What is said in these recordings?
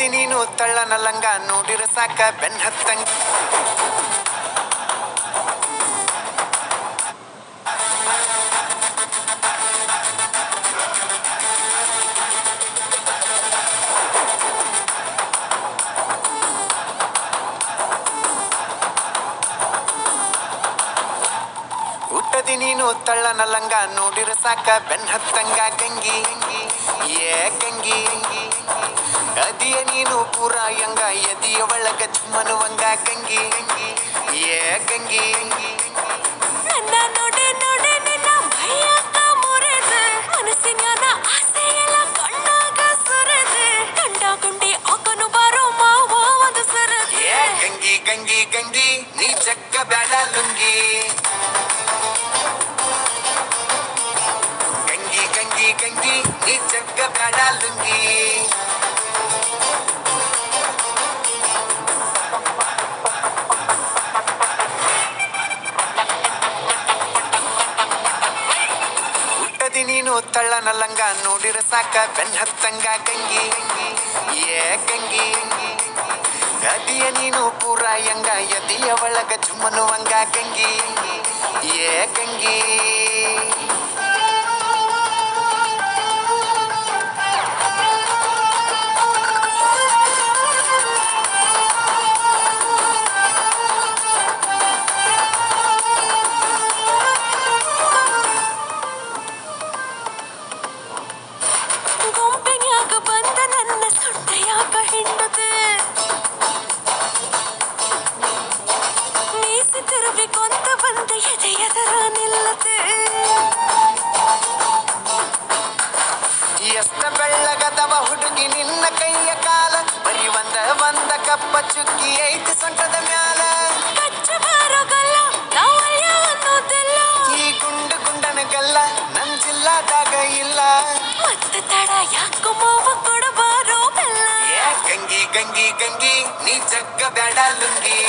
ಹುಟ್ಟದಿ ನೀನು ತಳ್ಳನ ಲಂಗ ನೋಡಿರ ಸಾಕ ಬೆನ್ ಹತ್ತಂಗ ಹುಟ್ಟದಿ ನೀನು ತಳ್ಳನ ಲಂಗ ನೋಡಿರ ಸಾಕ ಬೆನ್ ಹತ್ತಂಗ ಗಂಗಿ ಏ ಗಂಗಿ ಅದಿಯ ನೀನು ಪೂರ ಯಂಗ ಎದಿಯ ಒಳಗ ಚುಮ್ಮನುವಂಗ ಗಂಗಿ ಏ ಗಂಗಿ ನನ್ನ ನೋಡೆ ನೋಡೆ ನಿನ್ನ ಭಯಕ ಮುರೆದ ಮನಸ್ಸಿನ ಆಸೆ ಎಲ್ಲ ಕಣ್ಣಾಗ ಸುರದ ಕಂಡ ಗುಂಡಿ ಆಕನು ಬಾರೋ ಮಾವ ಒಂದು ಸರದ ಏ ಗಂಗಿ ಗಂಗಿ ಗಂಗಿ ನೀ ಜಗ್ಗ ಬ್ಯಾಡ ಲುಂಗಿ ಗಂಗಿ ಗಂಗಿ ಗಂಗಿ ನೀ ಜಗ್ಗ ಬ್ಯಾಡ ಲುಂಗಿ ಹುಟ್ಟದಿ ನೀನು ತಳ್ಳನ ಲಂಗ ನೋಡಿರ ಸಾಕ ಬೆನ್ ಹತ್ತಂಗ ಗಂಗಿ ಏ ಗಂಗಿ ಅದಿಯ ನೀನು ಪೂರ ಯಂಗ ಎದಿಯ ಒಳಗ ಜುಮ್ಮನುವಂಗ ಗಂಗಿ ಏ ಗಂಗಿ ಗೊಂಬೆನ್ಯಾಗ ಬಂದ ನನ್ನ ಸೊಂಟೆಯಾಗ ಹಿಂಡದೆ ಮೀಸಿ ತಿರುವಿಕೊಂತ ಬಂದ ಎದೆಯದರ ನಿಲ್ಲದೆ ಎಷ್ಟ ಬೆಳ್ಳಗದವ ಹುಡುಗಿ ನಿನ್ನ ಕೈಯ ಕಾಲ ಬರೀ ಒಂದ ಕಪ್ಪ ಚುಕ್ಕಿ ಐತಿ ಸೊಂಟದ ಮ್ಯಾಲ ಕಚ್ಚ ಬಾರೋಗಲ್ಲ ನಾವಲ್ಯ ಅನ್ನೋದಿಲ್ಲ ಈ ಗುಂಡು ಗುಂಡನಗಲ್ಲ ನನ್ ಜಿಲ್ಲಾದಾಗ ಇಲ್ಲ ಮತ್ತೆ ತಡ ಯಾಕೋ ಮಾವ ಕೊಡಬಾರೋ ಬೆಲ್ಲ ಏ ಗಂಗಿ ಗಂಗಿ ಗಂಗಿ ನೀ ಜಗ್ಗ ಬ್ಯಾಡ ಲುಂಗಿ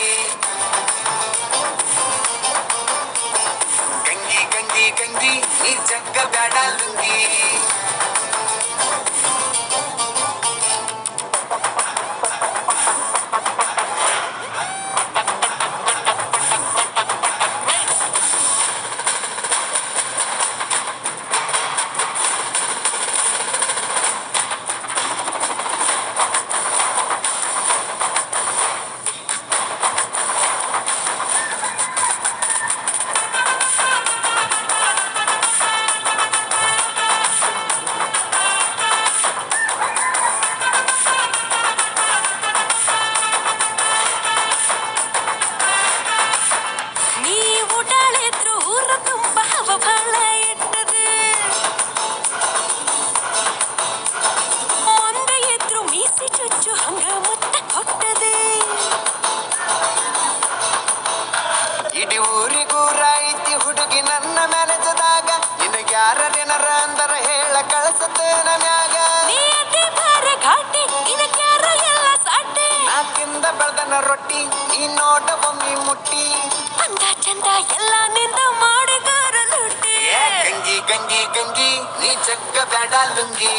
ಗಂಗಿ ಗಂಗಿ ಗಂಗಿ ನೀ ಜಗ್ಗ ಬ್ಯಾಡ ಲುಂಗಿ ಇಡೀ ಊರಿಗೂರ ಐತಿ ಹುಡುಗಿ ನನ್ನ ಮ್ಯಾನೇಜದಾಗ ನಿನಗ್ಯಾರೇನರ ಅಂದರ ಹೇಳ ಕಳಸತೇನ ಮ್ಯಾಗ ನಾ ತಿಂದ ಬೆಳ್ದನ ರೊಟ್ಟಿ ನೀ ನೋಡ ಒಮ್ಮಿ ಮುಟ್ಟಿ ಅಂದ ಚಂದ ಎಲ್ಲ ನಿಂದ ಮಾಡಿಗಾರ ಲುಟ್ಟಿ ಗಂಗಿ ಗಂಗಿ ಗಂಗಿ ನೀ ಜಗ್ಗ ಬ್ಯಾಡ ಲುಂಗಿ